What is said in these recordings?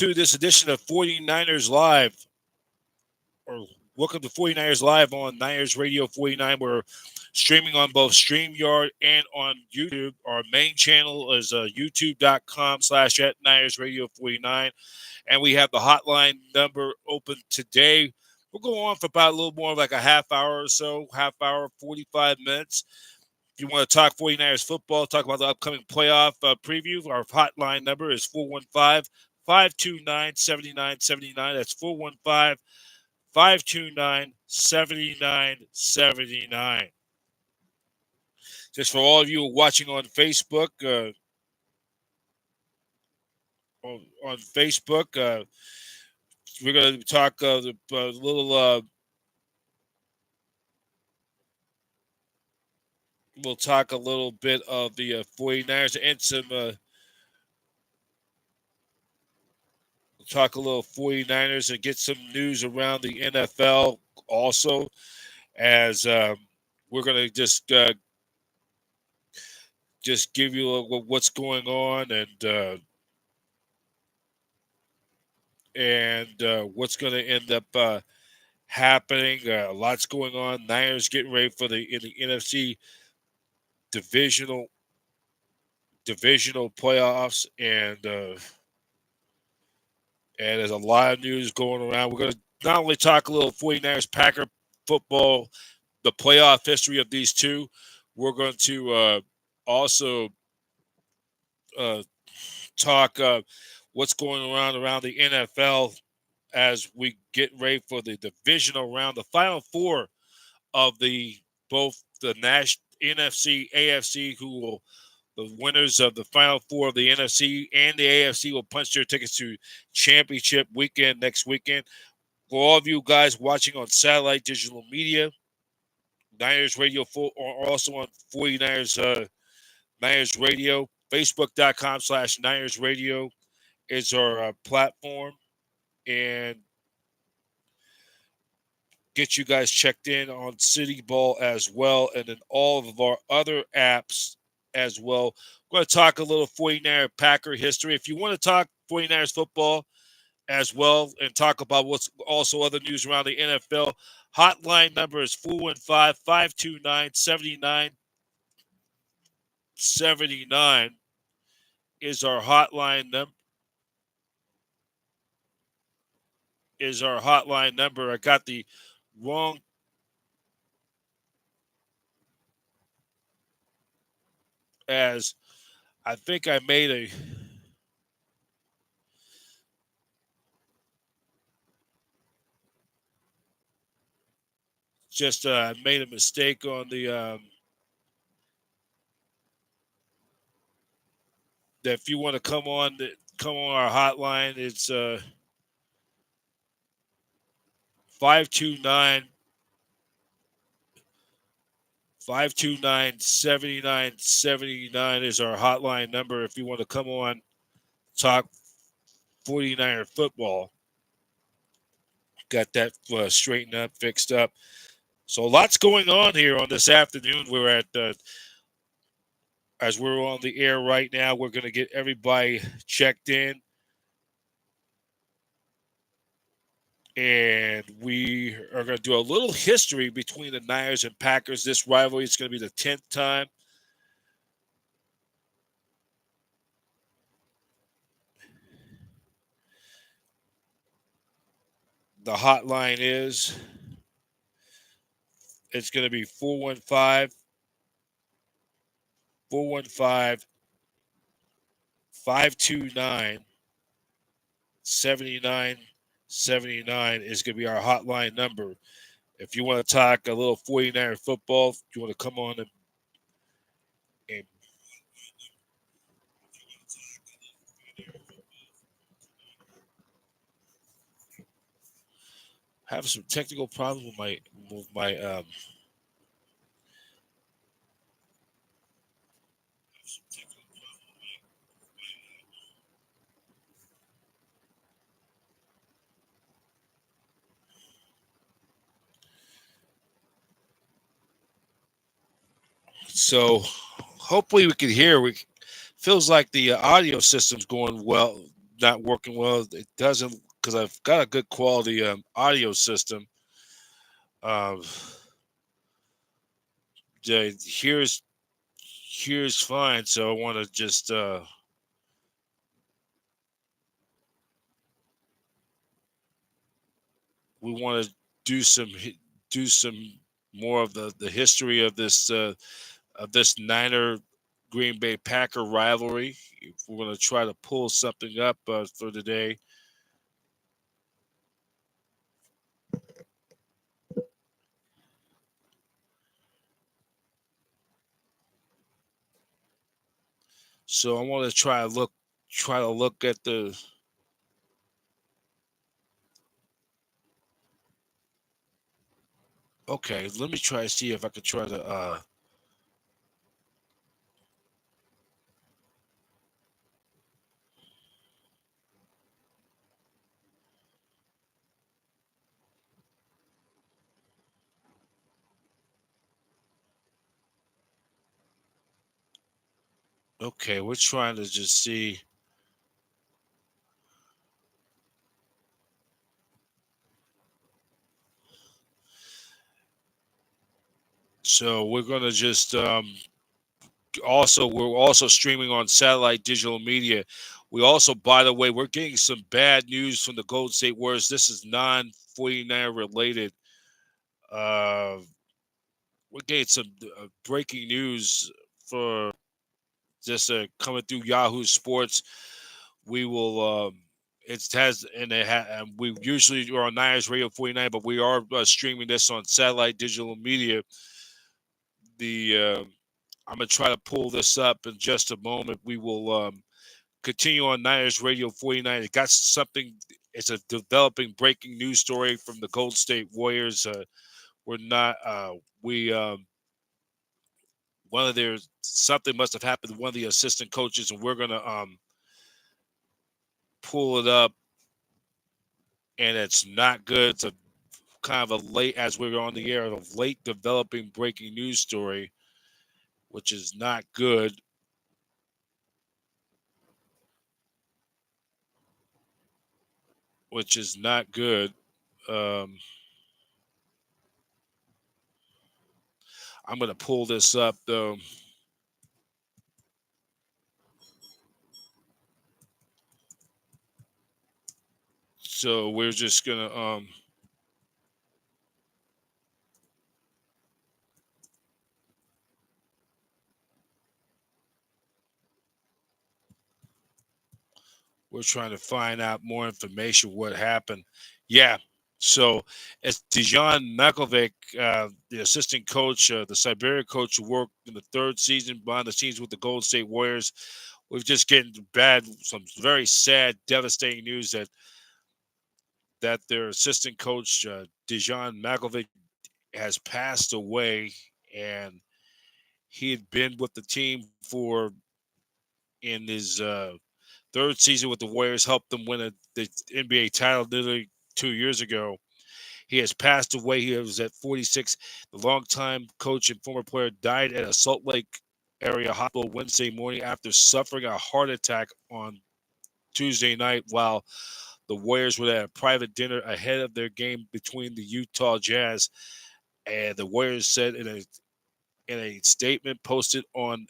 to this edition of 49ers Live, or welcome to 49ers Live on Niners Radio 49. We're streaming on both StreamYard and on YouTube. Our main channel is youtube.com/ at Niners Radio 49. And we have the hotline number open today. We'll go on for about a little more like a half hour or so, 45 minutes. If you want to talk 49ers football, talk about the upcoming playoff preview, our hotline number is 415-529-7979. That's 415-529-7979. Just for all of you watching on Facebook, we're going to talk a little. We'll talk a little bit of the 49ers and some. We'll talk a little 49ers and get some news around the NFL also, as we're going to just give you what's going on and what's going to end up happening. A lot's going on. Niners getting ready for the NFC divisional playoffs, and there's a lot of news going around. We're going to not only talk a little 49ers Packer football, the playoff history of these two, we're going to also talk what's going around the NFL as we get ready for the divisional round, the final four of both the NFC, AFC, the winners of the final four of the NFC and the AFC will punch their tickets to championship weekend next weekend. For all of you guys watching on satellite digital media, Niners Radio are also on 49ers Niners Radio. Facebook.com/Niners Radio is our platform, and get you guys checked in on City Ball as well, and then all of our other apps as well. We're going to talk a little 49er Packer history. If you want to talk 49ers football as well and talk about what's also other news around the NFL, hotline number is 415-529-7979 is our hotline number. I got the wrong as I think I made a made a mistake on the that if you want to come on our hotline, it's 529-7979 is our hotline number if you want to come on, talk 49er football. Got that straightened up, fixed up. So lots going on here on this afternoon. We're at as we're on the air right now, we're going to get everybody checked in. And we are going to do a little history between the Niners and Packers. This rivalry is going to be the 10th time. The hotline is, it's going to be 415-529-7979 is going to be our hotline number. If you want to talk a little 49er football, if you want to come on and have some technical problems with my so hopefully we can hear. Feels like the audio system's going well, not working well. It doesn't because I've got a good quality audio system. Um, here's fine. So I want to just we want to do some do some more of the history of this Niner Green Bay Packer rivalry. If we're going to try to pull something up for today. So I want to try to look at the. Okay, let me try to see if I could try to. Okay, we're trying to just see. So we're gonna just we're also streaming on satellite digital media. We also, by the way, we're getting some bad news from the Golden State Warriors. This is non 49 related. Uh, we're getting some breaking news for just coming through Yahoo Sports. We will. It has and we usually are on Niners Radio 49, but we are streaming this on satellite digital media. The I'm gonna try to pull this up in just a moment. We will continue on Niners Radio 49. It got something. It's a developing breaking news story from the Golden State Warriors. We're not. We One of their something must have happened to one of the assistant coaches, and we're gonna pull it up. And it's not good. It's a kind of a late, as we were on the air, a late developing breaking news story, which is not good. Which is not good. Um, I'm going to pull this up though. So we're just gonna we're trying to find out more information what happened. Yeah. So it's Dejan Makovic, the assistant coach, the Siberia coach who worked in the third season behind the scenes with the Golden State Warriors. We've just getting some very sad, devastating news that their assistant coach, Dejan Makovic, has passed away, and he had been with the team for in his third season with the Warriors, helped them win the NBA title nearly 2 years ago. He has passed away. He was at 46. The longtime coach and former player died at a Salt Lake area hospital Wednesday morning after suffering a heart attack on Tuesday night while the Warriors were at a private dinner ahead of their game between the Utah Jazz. And the Warriors said in a statement posted on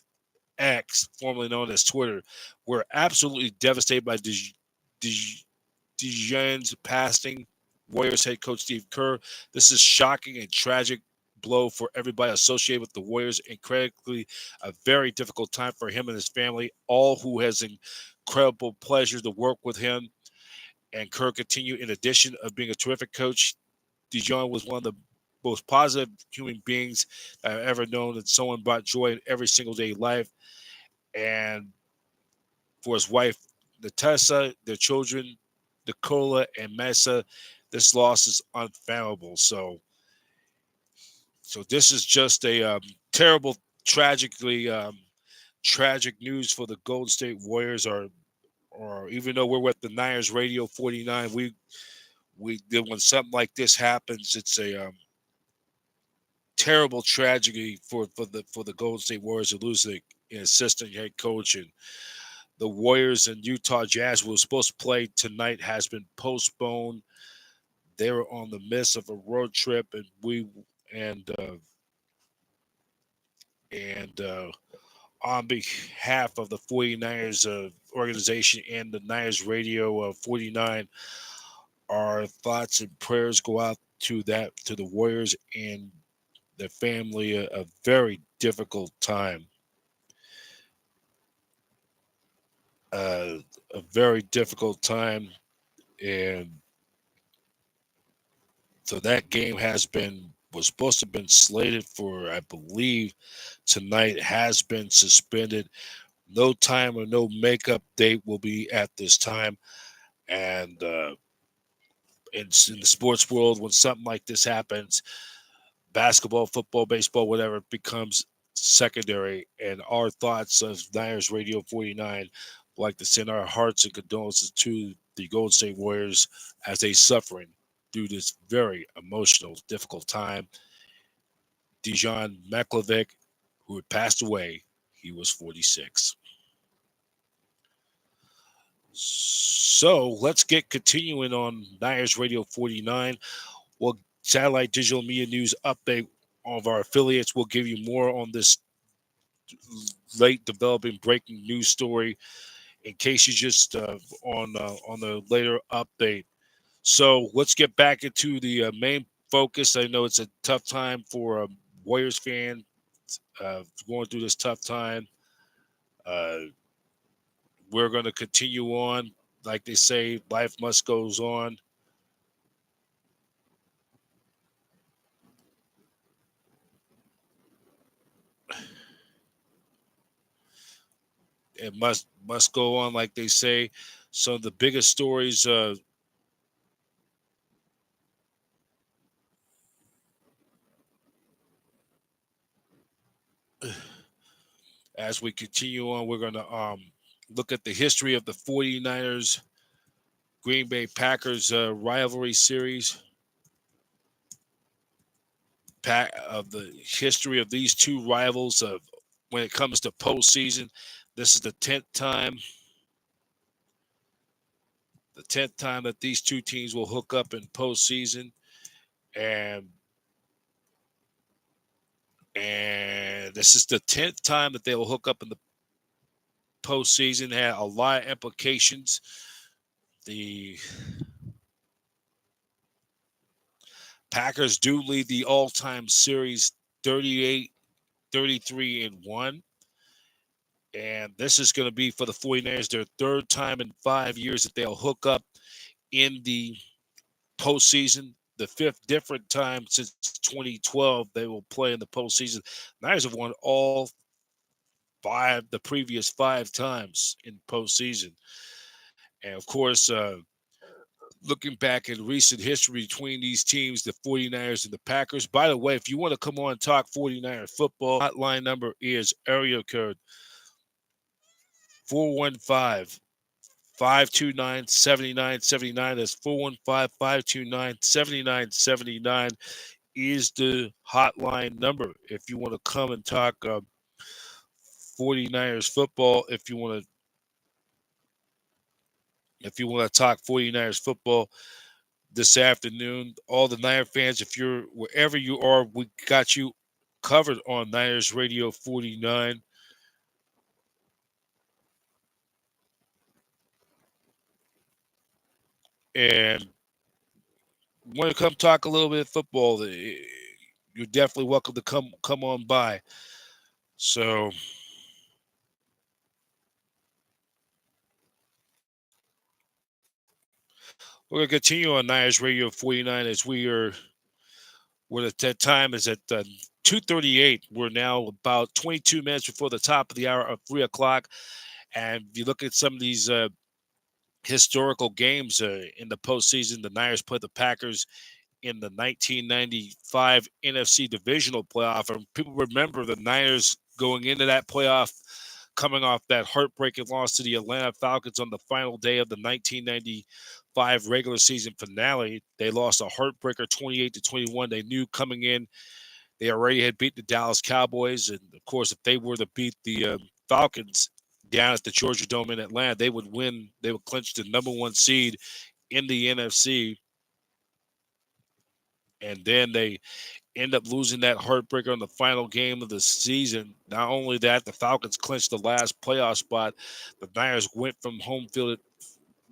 X, formerly known as Twitter, "We're absolutely devastated by Dejan's passing." Warriors head coach Steve Kerr. "This is shocking and tragic blow for everybody associated with the Warriors. Incredibly, a very difficult time for him and his family. All who has incredible pleasure to work with him." And Kerr continued, "In addition of being a terrific coach, Dejan was one of the most positive human beings I've ever known, and someone brought joy in every single day life." And for his wife, Natessa, their children, Nicola and Mesa, this loss is unfathomable. So this is just a terrible, tragic news for the Golden State Warriors. Or even though we're with the Niners Radio 49, we when something like this happens, it's a terrible tragedy for the Golden State Warriors to lose the assistant head coach. And the Warriors and Utah Jazz were supposed to play tonight has been postponed. They were on the midst of a road trip, and and uh, and on behalf of the 49ers organization and the Niners Radio 49, our thoughts and prayers go out to the Warriors and their family. A very difficult time. A very difficult time, and so that game was supposed to have been slated for, I believe, tonight, has been suspended. No time or no makeup date will be at this time. And in the sports world, when something like this happens, basketball, football, baseball, whatever, it becomes secondary. And our thoughts of Niners Radio 49 would like to send our hearts and condolences to the Golden State Warriors as they suffering through this very emotional, difficult time. Dijon Maklovic, who had passed away, he was 46. So let's get continuing on Niners Radio 49. Well, Satellite Digital Media News update of our affiliates. We'll give you more on this late developing breaking news story in case you just on the later update. So let's get back into the main focus. I know it's a tough time for a Warriors fan going through this tough time. Uh, we're going to continue on. Like they say, life must goes on. It must go on, like they say. So the biggest stories as we continue on, we're going to look at the history of the 49ers Green Bay Packers rivalry series. Of the history of these two rivals of when it comes to postseason. This is the tenth time that these two teams will hook up in postseason, and this is the 10th time that they will hook up in the postseason. Had a lot of implications. The Packers do lead the all-time series 38, 33, and 1. And this is going to be for the 49ers their third time in 5 years that they'll hook up in the postseason. The fifth different time since 2012 they will play in the postseason. Niners have won all the previous 5 times in postseason. And of course, looking back in recent history between these teams, the 49ers and the Packers. By the way, if you want to come on and talk 49er football, hotline number is area code 415 529 7979. That's 415 529 7979 is the hotline number. If you want to come and talk 49ers football, if you want to talk 49ers football this afternoon, all the Niner fans, if you're wherever you are, we got you covered on Niners Radio 49. And want to come talk a little bit of football, you're definitely welcome to come on by. So we're going to continue on Niners Radio 49 as we're at that time is at 2:38. We're now about 22 minutes before the top of the hour of 3 o'clock. And if you look at some of these historical games in the postseason, the Niners played the Packers in the 1995 NFC divisional playoff. And people remember the Niners going into that playoff, coming off that heartbreaking loss to the Atlanta Falcons on the final day of the 1995 regular season finale. They lost a heartbreaker 28-21. They knew coming in they already had beat the Dallas Cowboys. And, of course, if they were to beat the Falcons, down at the Georgia Dome in Atlanta, they would win. They would clinch the number one seed in the NFC, and then they end up losing that heartbreaker in the final game of the season. Not only that, the Falcons clinched the last playoff spot. The Niners went from home field.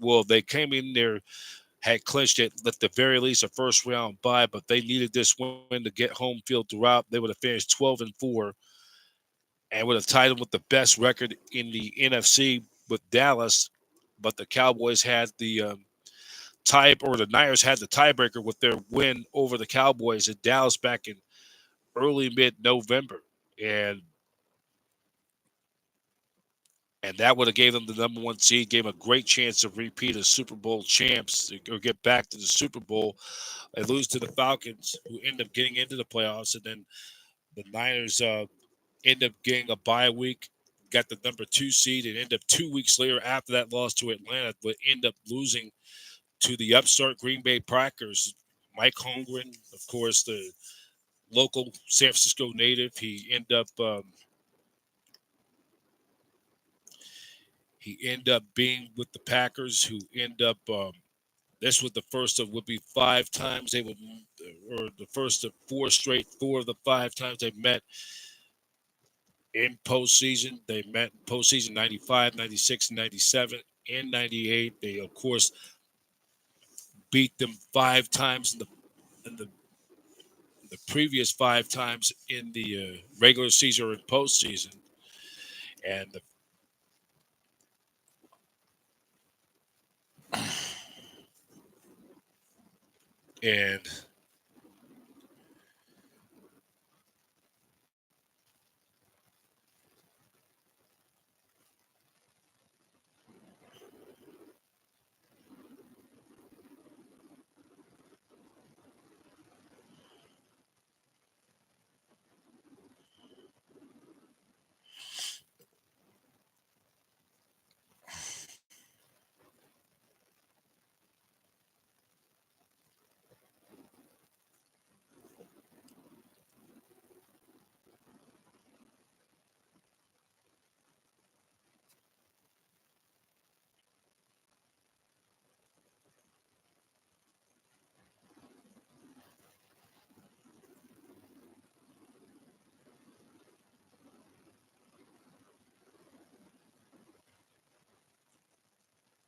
Well, they came in there, had clinched it at the very least a first round bye, but they needed this win to get home field throughout. They would have finished 12-4 and would have tied them with the best record in the NFC with Dallas. But the Cowboys had the the Niners had the tiebreaker with their win over the Cowboys in Dallas back in early mid-November, and that would have gave them the number one seed, gave them a great chance to repeat as Super Bowl champs or get back to the Super Bowl. They lose to the Falcons, who end up getting into the playoffs, and then the Niners end up getting a bye week, got the number two seed, and end up 2 weeks later after that loss to Atlanta, would end up losing to the upstart Green Bay Packers. Mike Holmgren, of course, the local San Francisco native, he ended up being with the Packers, who end up this was the first of would be 5 times they would, or the first of four of the 5 times they met in postseason. They met in postseason 95, 96, and 97. In 98, they, of course, beat them 5 times in the previous 5 times in the regular season or in postseason. And, and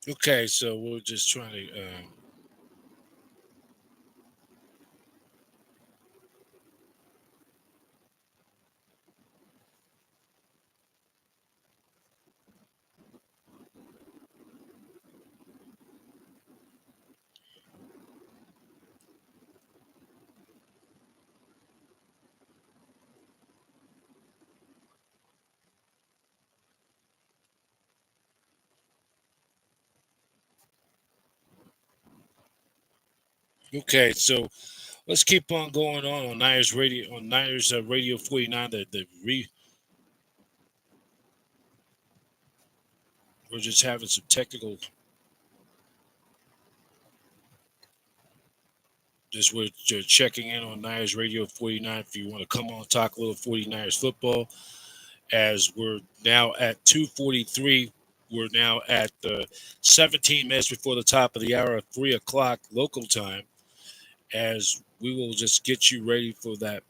okay, so we're just trying to. Okay, so let's keep on going on Niners Radio 49. We're just having some technical. Just we're just checking in on Niners Radio 49. If you want to come on, talk a little 49ers football, as we're now at 2:43. We're now at 17 minutes before the top of the hour at 3 o'clock local time. As we will just get you ready for that.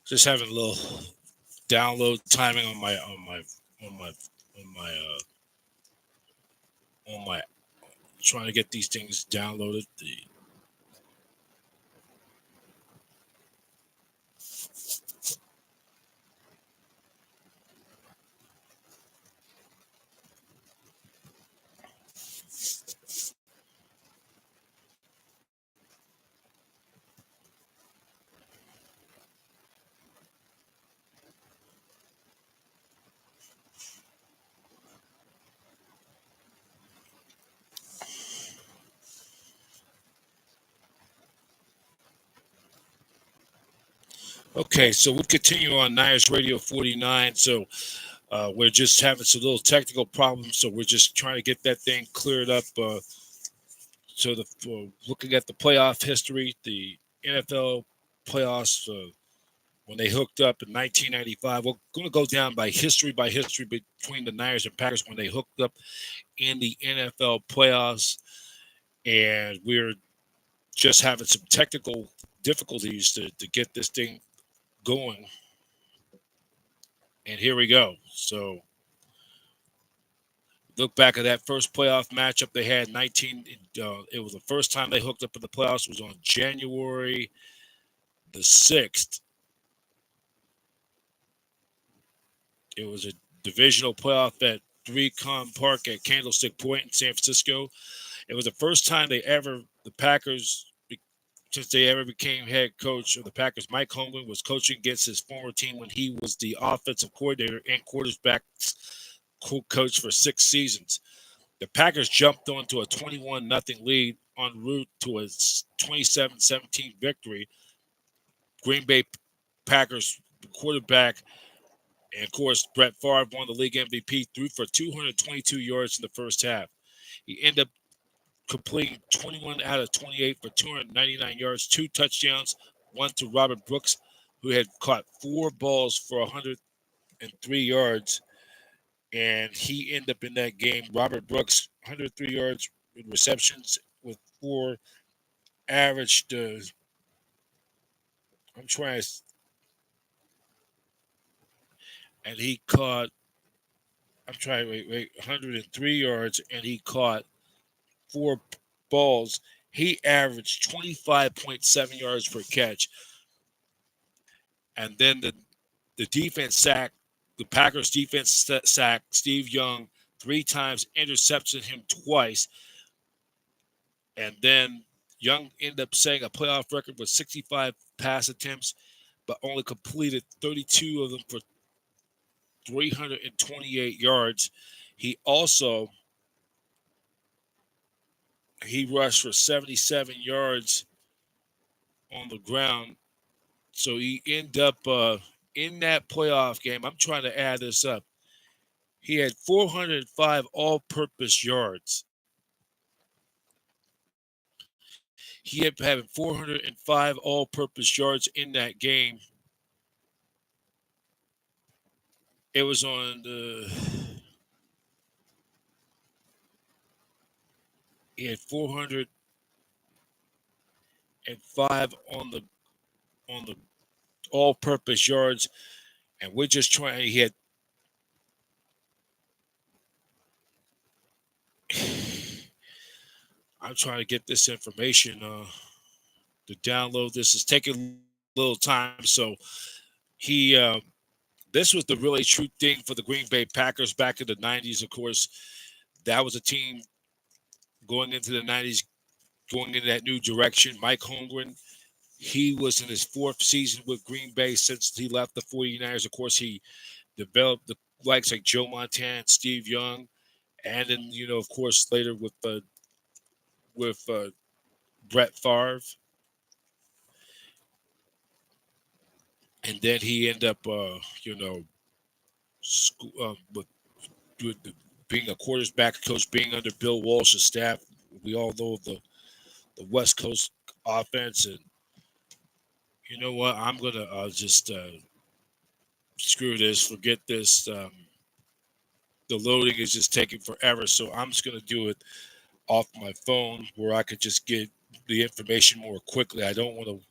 Just having a little download timing on my on my trying to get these things downloaded. Okay, so we'll continue on Niners Radio 49. So we're just having some little technical problems, so we're just trying to get that thing cleared up. So looking at the playoff history, the NFL playoffs when they hooked up in 1995. We're going to go down by history between the Niners and Packers when they hooked up in the NFL playoffs, and we're just having some technical difficulties to get this thing going. And here we go. So look back at that first playoff matchup they had 19. It was the first time they hooked up in the playoffs. It was on January the 6th. It was a divisional playoff at 3Com Park at Candlestick Point in San Francisco. It was the first time the Packers, since they ever became head coach of the Packers, Mike Holmgren was coaching against his former team when he was the offensive coordinator and quarterback coach for 6 seasons. The Packers jumped onto a 21-0 lead en route to a 27-17 victory. Green Bay Packers quarterback, and of course, Brett Favre won the league MVP, threw for 222 yards in the first half. He ended up completing 21 out of 28 for 299 yards, 2 touchdowns, one to Robert Brooks, who had caught 4 balls for 103 yards. And he ended up in that game. Robert Brooks, 103 yards in receptions with 4 averaged. I'm trying, and he caught. I'm trying. Wait. 103 yards, and he caught 4 balls. He averaged 25.7 yards per catch. And then the defense sacked, the Packers defense sacked Steve Young 3 times, intercepted him twice, and then Young ended up setting a playoff record with 65 pass attempts, but only completed 32 of them for 328 yards. He also he rushed for 77 yards on the ground. So he ended up in that playoff game. I'm trying to add this up. He had 405 all-purpose yards. He had having 405 all-purpose yards in that game. It was on the. He had 405 on the all-purpose yards, and we're just trying. He had. I'm trying to get this information to download. This is taking a little time, so he. This was the really true thing for the Green Bay Packers back in the 90s. Of course, that was a team going into the 90s, going in that new direction. Mike Holmgren, he was in his 4th season with Green Bay since he left the 49ers. Of course, he developed the likes like Joe Montana, Steve Young, and then, of course, later with Brett Favre. And then he ended up, with being a quarterback coach, being under Bill Walsh's staff. We all know the West Coast offense, and you know what? I'm gonna just screw this, forget this. The loading is just taking forever, so I'm just gonna do it off my phone where I could just get the information more quickly. I don't want to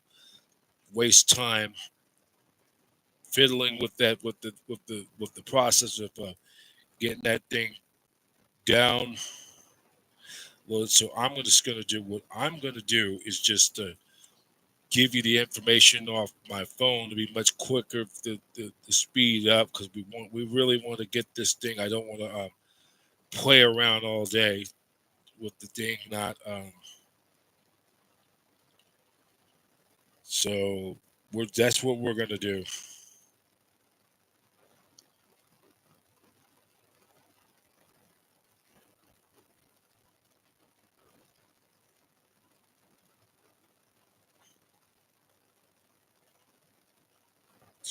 waste time fiddling with that with the process of getting that thing down. Well, so I'm just gonna do what I'm gonna do is just give you the information off my phone to be much quicker to speed up because we really want to get this thing. I don't want to play around all day with the thing not. So that's what we're gonna do.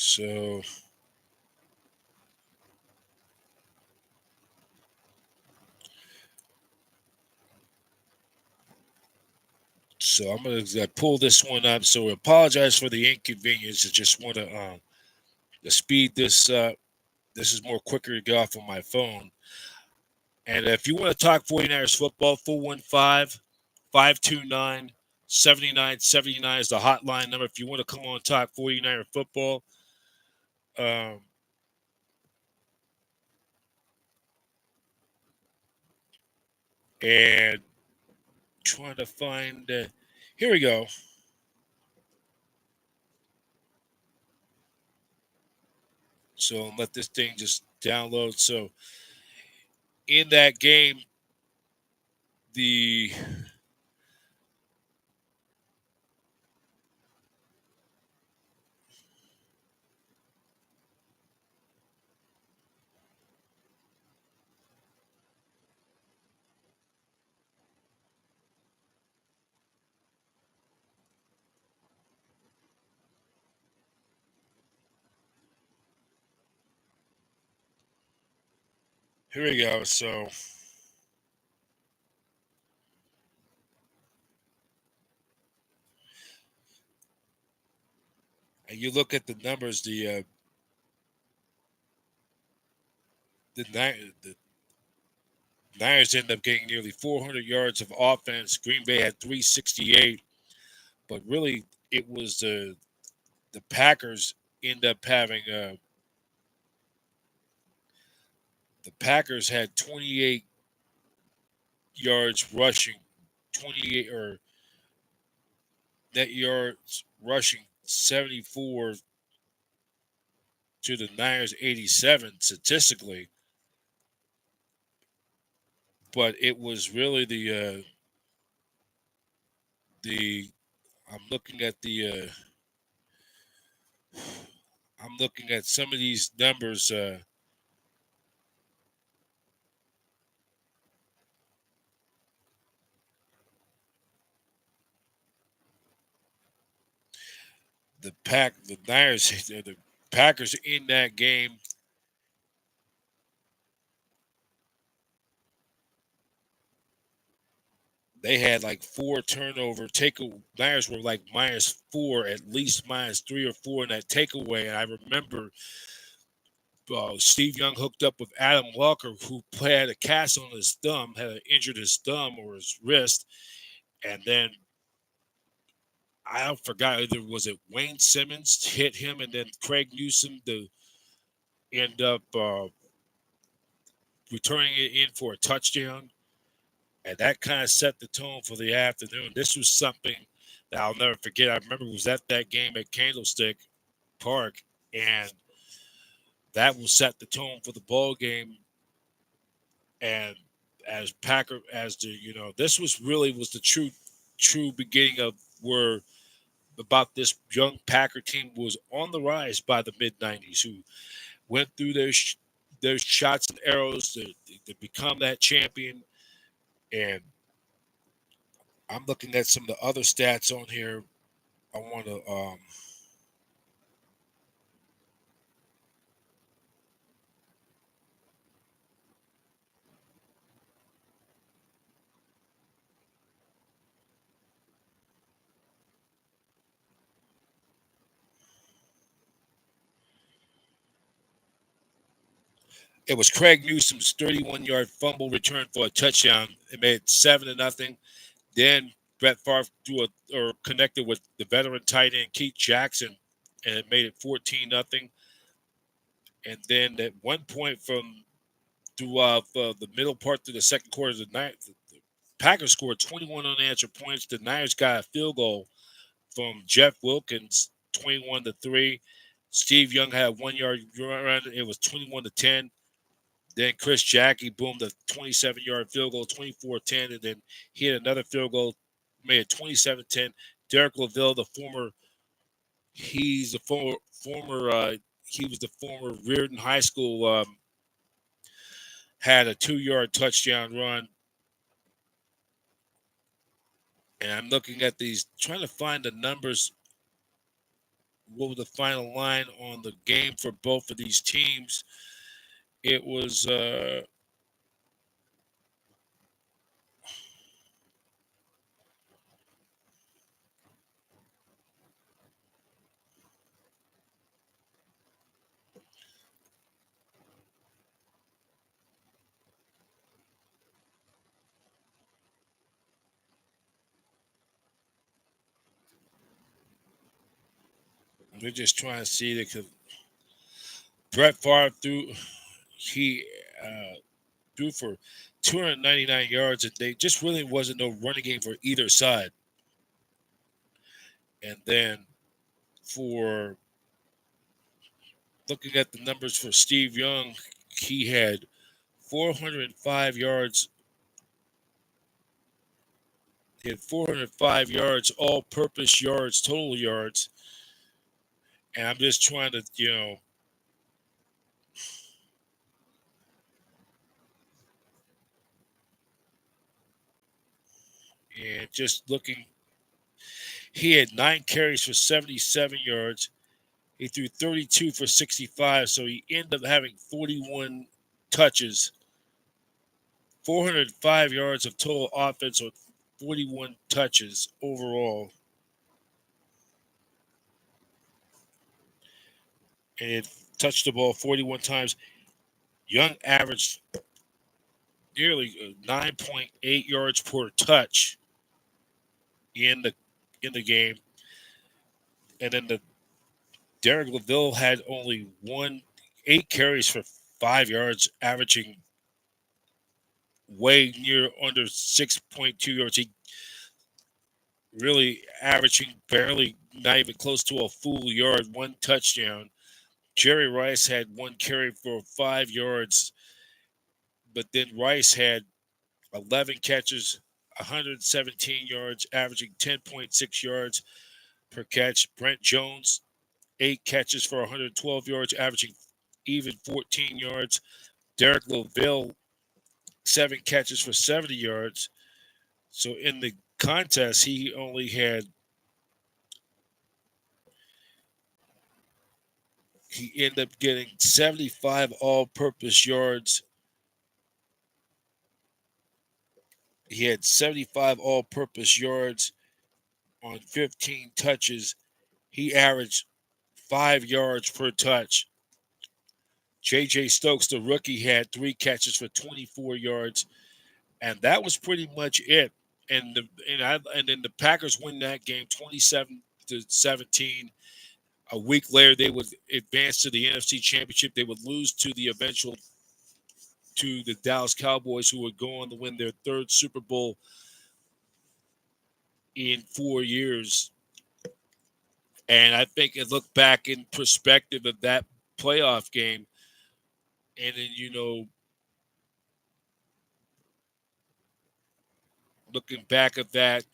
So I'm going to pull this one up. So apologize for the inconvenience. I just want to speed this up. This is more quicker to get off on my phone. And if you want to talk 49ers football, 415 529 7979 is the hotline number. If you want to come on and talk 49er football, um, and trying to find, here we go. So let this thing just download. So in that game, the here we go. So and you look at the numbers, the Niners ended up getting nearly 400 yards of offense. Green Bay had 368, but really it was the Packers end up having the Packers had 28 yards rushing, 28 or net yards rushing 74 to the Niners 87 statistically, but it was really the I'm looking at I'm looking at some of these numbers. The Niners, the Packers in that game. They had like four turnover take. Niners were like -4, at least -3 or 4 in that takeaway. And I remember Steve Young hooked up with Adam Walker, who had a cast on his thumb, had injured his thumb or his wrist, and then I forgot either was it Wayne Simmons hit him, and then Craig Newsom to end up returning it in for a touchdown, and that kind of set the tone for the afternoon. This was something that I'll never forget. I remember it was at that game at Candlestick Park, and that will set the tone for the ball game. And as Packer, as the this was really was the true beginning of where about this young Packer team was on the rise by the mid '90s, who went through their shots and arrows to become that champion. And I'm looking at some of the other stats on here. I want to it was Craig Newsom's 31-yard fumble return for a touchdown. It made it 7-0. Then Brett Favre connected with the veteran tight end Keith Jackson, and it made it 14-0. And then at one point from throughout the middle part through the second quarter of the night, the Packers scored 21 unanswered points. The Niners got a field goal from Jeff Wilkins, 21-3. Steve Young had a 1-yard run. It was 21-10. Then Chris Jackie boomed a 27-yard field goal, 24-10, and then he had another field goal, made it 27-10. Derek LaVille, he's the he was the former Reardon High School, had a 2-yard touchdown run. And I'm looking at these, trying to find the numbers what was the final line on the game for both of these teams? It was we're just trying to see that Brett Favre he uh, threw for 299 yards, and they just really wasn't no running game for either side. And then for looking at the numbers for Steve Young, he had 405 yards. He had 405 yards, all-purpose yards, total yards. And I'm just trying to, and just looking, he had 9 carries for 77 yards. He threw 32 for 65, so he ended up having 41 touches, 405 yards of total offense with 41 touches overall. And it touched the ball 41 times. Young averaged nearly 9.8 yards per touch in the game. And then the Derek LaVille had only 8 carries for 5 yards, averaging way near under 6.2 yards. He really averaging barely, not even close to a full yard, 1 touchdown. Jerry Rice had 1 carry for 5 yards, but then Rice had 11 catches, 117 yards, averaging 10.6 yards per catch. Brent Jones, 8 catches for 112 yards, averaging even 14 yards. Derek LaVille, 7 catches for 70 yards. So in the contest, he ended up getting 75 all-purpose yards. He had 75 all-purpose yards on 15 touches. He averaged 5 yards per touch. J.J. Stokes, the rookie, had 3 catches for 24 yards, and that was pretty much it. And then the Packers win that game 27-17. A week later, they would advance to the NFC Championship. They would lose to the Dallas Cowboys, who would go on to win their third Super Bowl in 4 years. And I think it looked back in perspective of that playoff game, and then looking back at that,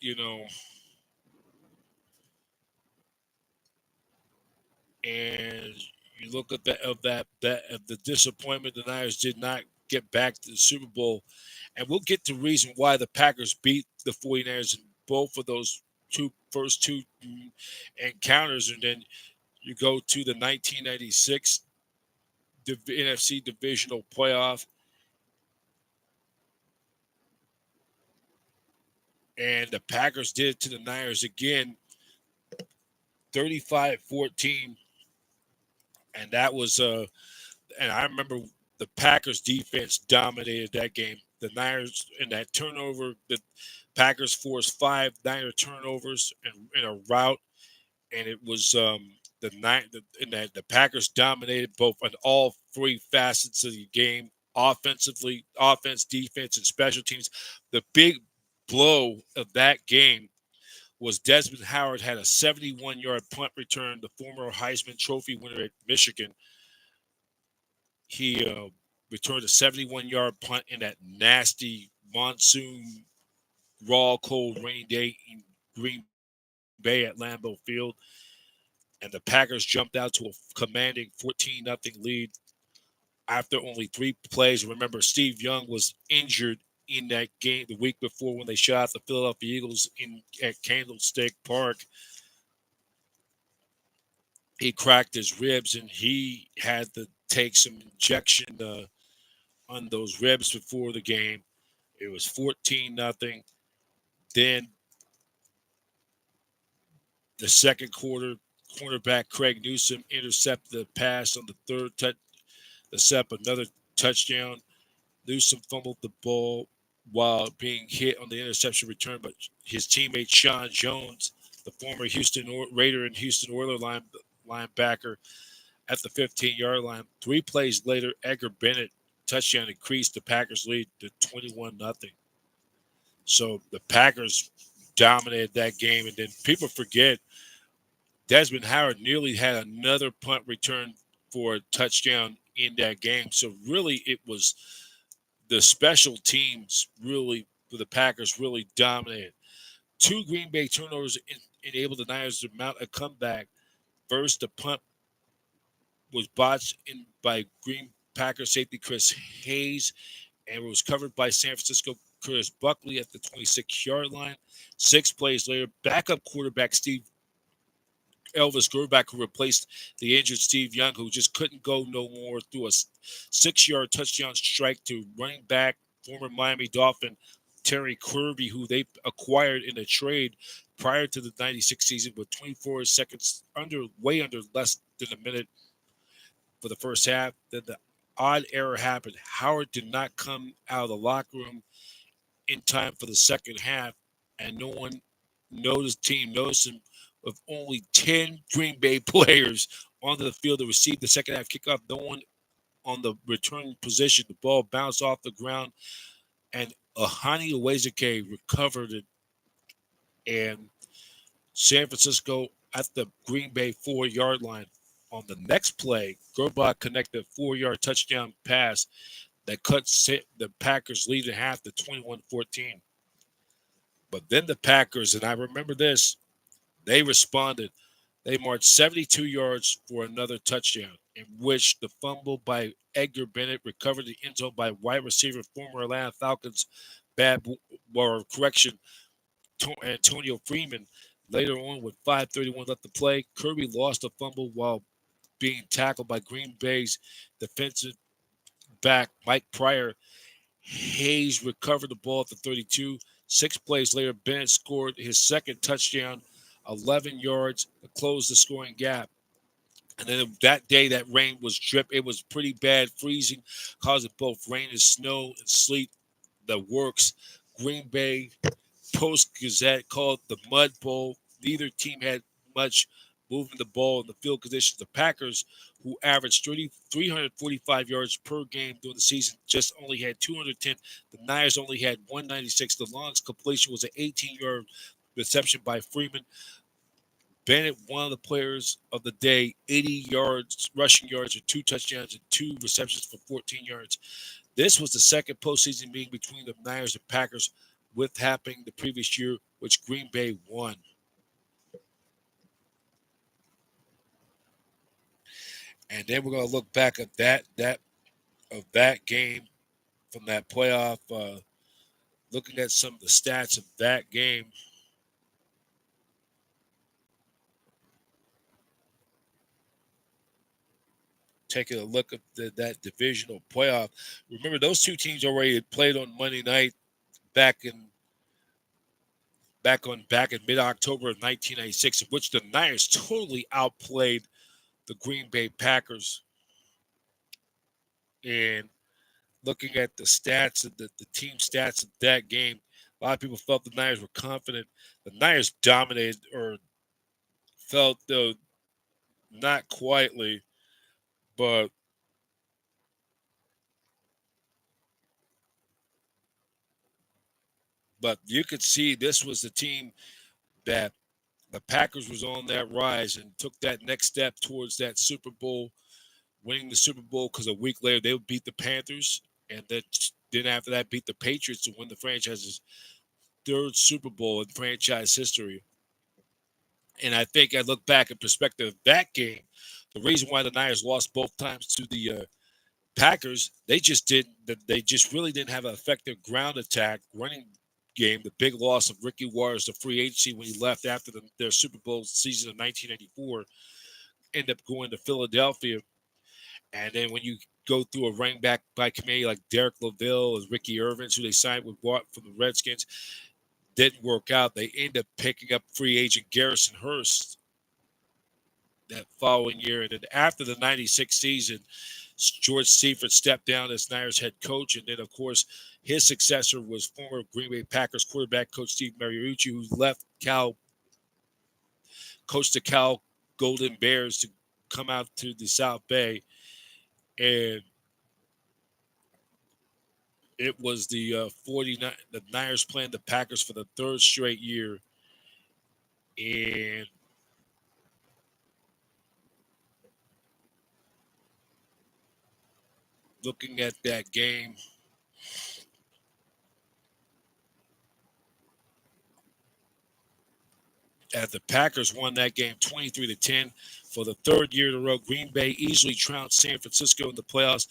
and you look at the disappointment the Niners did not get back to the Super Bowl, and we'll get to reason why the Packers beat the 49ers in both of those first two encounters, and then you go to the 1996 NFC divisional playoff, and the Packers did it to the Niners again, 35-14, and that was and I remember the Packers defense dominated that game. The Niners in that turnover, the Packers forced 5 Niner turnovers in a rout, and it was the Packers dominated both on all 3 facets of the game: offensively, offense, defense, and special teams. The big blow of that game was Desmond Howard had a 71-yard punt return. The former Heisman Trophy winner at Michigan, he returned a 71-yard punt in that nasty monsoon, raw, cold, rainy day in Green Bay at Lambeau Field. And the Packers jumped out to a commanding 14-0 lead after only 3 plays. Remember, Steve Young was injured in that game the week before when they shot the Philadelphia Eagles at Candlestick Park. he cracked his ribs and he had to take some injection on those ribs before the game. It was 14-0. Then the second quarter, cornerback Craig Newsom intercepted the pass on the third touch, to set up another touchdown. Newsom fumbled the ball while being hit on the interception return, but his teammate Sean Jones, the former Raider and Houston Oilers linebacker, at the 15-yard line. 3 plays later, Edgar Bennett touchdown increased the Packers' lead to 21-0. So the Packers dominated that game, and then people forget Desmond Howard nearly had another punt return for a touchdown in that game. So really, it was the special teams really for the Packers really dominated. 2 Green Bay turnovers enabled the Niners to mount a comeback. First, the punt was botched in by Green Packer safety Chris Hayes and was covered by San Francisco Curtis Buckley at the 26-yard line. 6 plays later, backup quarterback Steve Elvis Grback, who replaced the injured Steve Young, who just couldn't go no more, threw a 6-yard touchdown strike to running back, former Miami Dolphin Terry Kirby, who they acquired in a trade prior to the 96 season with 24 seconds way under less than a minute for the first half. Then the odd error happened. Howard did not come out of the locker room in time for the second half, and no one noticed him with only 10 Green Bay players onto the field to receive the second half kickoff. No one on the return position. The ball bounced off the ground, and Ahani Uwezike recovered it, and San Francisco at the Green Bay 4-yard line. On the next play, Gerbach connected a 4-yard touchdown pass that cut the Packers' lead in half to 21-14. But then the Packers, and I remember this, they responded. They marched 72 yards for another touchdown, in which the fumble by Edgar Bennett recovered the end zone by wide receiver, former Atlanta Falcons, Antonio Freeman. Later on, with 5:31 left to play, Kirby lost a fumble while being tackled by Green Bay's defensive back Mike Pryor. Hayes recovered the ball at the 32. 6 plays later, Bennett scored his second touchdown, 11 yards to close the scoring gap. And then that day, that rain was drip. It was pretty bad, freezing, causing both rain and snow and sleet. The works. Green Bay Post-Gazette called the Mud Bowl. Neither team had much moving the ball in the field conditions. The Packers, who averaged 345 yards per game during the season, just only had 210. The Niners only had 196. The longest completion was an 18-yard reception by Freeman. Bennett, one of the players of the day, 80 yards, rushing yards, and 2 touchdowns and 2 receptions for 14 yards. This was the second postseason meeting between the Niners and Packers, with happening the previous year, which Green Bay won. And then we're going to look back at that game from that playoff, looking at some of the stats of that game. Taking a look at that divisional playoff. Remember, those two teams already had played on Monday night back in mid-October of 1996, in which the Niners totally outplayed the Green Bay Packers. And looking at the stats and the team stats of that game, a lot of people felt the Niners were confident. The Niners dominated, or felt, though not quietly, but you could see this was the team that the Packers was on that rise and took that next step towards that Super Bowl, winning the Super Bowl, because a week later they would beat the Panthers, and then after that beat the Patriots to win the franchise's third Super Bowl in franchise history. And I think I look back in perspective of that game, the reason why the Niners lost both times to the Packers, they just really didn't have an effective ground attack running game. The big loss of Ricky Warriors to free agency when he left after their Super Bowl season of 1984, end up going to Philadelphia. And then when you go through a running back by committee like Derek LaVille and Ricky Irvins, who they signed with Watt from the Redskins, didn't work out. They end up picking up free agent Garrison Hurst that following year. And then after the 96 season, George Seifert stepped down as Niners head coach. And then, of course, his successor was former Green Bay Packers quarterback coach Steve Mariucci, who left coached the Cal Golden Bears to come out to the South Bay. And it was the the Niners playing the Packers for the third straight year. And looking at that game, as the Packers won that game 23-10 for the third year in a row. Green Bay easily trounced San Francisco in the playoffs.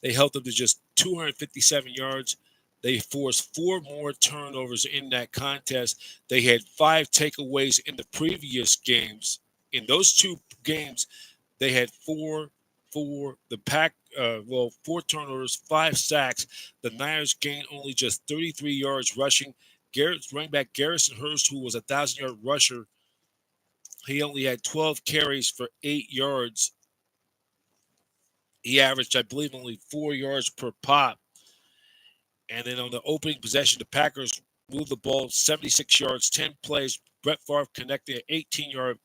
They held them to just 257 yards. They forced 4 more turnovers in that contest. They had 5 takeaways in the previous games. In those 2 games, they had 4 turnovers, 5 sacks. The Niners gained only just 33 yards rushing. Running back Garrison Hurst, who was a 1,000-yard rusher, he only had 12 carries for 8 yards. He averaged, I believe, only 4 yards per pop. And then on the opening possession, the Packers moved the ball 76 yards, 10 plays. Brett Favre connected an 18-yard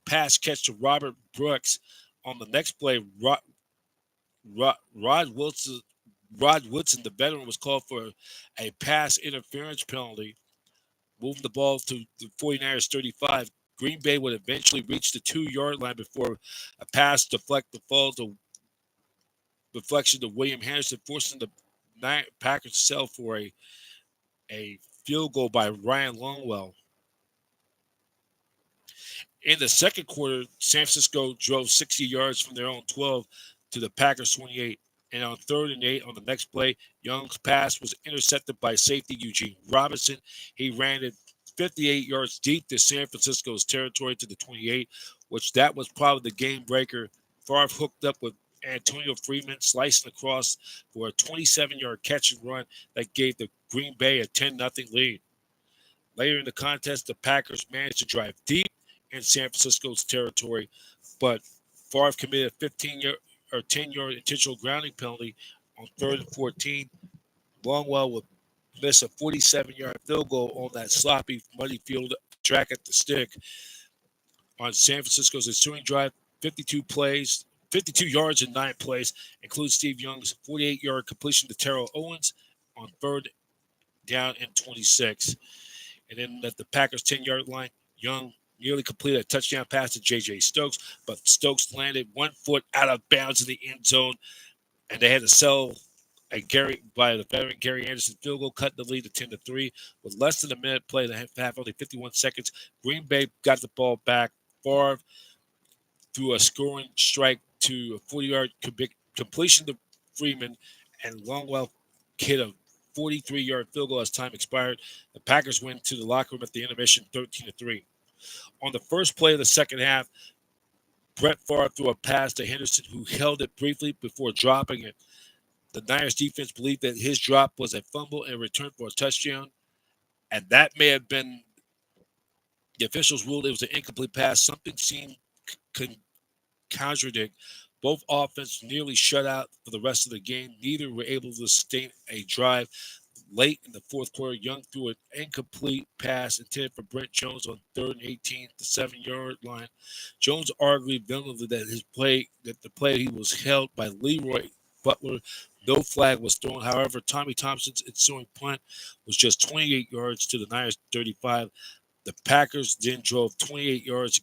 pass catch to Robert Brooks. On the next play, Rod Woodson, the veteran, was called for a pass interference penalty, moving the ball to the 49ers 35. Green Bay would eventually reach the 2-yard line before a pass deflection to William Henderson, forcing the Packers to settle for a field goal by Ryan Longwell. In the second quarter, San Francisco drove 60 yards from their own 12 to the Packers 28. And on 3rd and 8 on the next play, Young's pass was intercepted by safety Eugene Robinson. He ran it 58 yards deep to San Francisco's territory to the 28, which that was probably the game breaker. Favre hooked up with Antonio Freeman, slicing across for a 27-yard catch and run that gave the Green Bay a 10-0 lead. Later in the contest, the Packers managed to drive deep in San Francisco's territory, but Favre committed a 10-yard intentional grounding penalty on 3rd and 14. Longwell would miss a 47-yard field goal on that sloppy, muddy field track at the stick. On San Francisco's ensuing drive, 52 yards in 9 plays, includes Steve Young's 48-yard completion to Terrell Owens on 3rd down and 26. And then at the Packers' 10-yard line, Young nearly completed a touchdown pass to J.J. Stokes, but Stokes landed 1 foot out of bounds in the end zone, and they had to settle by the veteran Gary Anderson field goal, cut the lead to 10-3 with less than a minute played in the half, only 51 seconds. Green Bay got the ball back. Favre threw a scoring strike to a 40-yard completion to Freeman, and Longwell hit a 43-yard field goal as time expired. The Packers went to the locker room at the intermission 13-3. On the first play of the second half, Brett Favre threw a pass to Henderson, who held it briefly before dropping it. The Niners defense believed that his drop was a fumble and return for a touchdown, and that may have been the officials ruled it was an incomplete pass. Something seemed contradict. Both offenses nearly shut out for the rest of the game. Neither were able to sustain a drive. Late in the fourth quarter, Young threw an incomplete pass intended for Brent Jones on 3rd and 18 at the 7-yard line. Jones argued vehemently that the play he was held by Leroy Butler. No flag was thrown. However, Tommy Thompson's ensuing punt was just 28 yards to the Niners 35. The Packers then drove 28 yards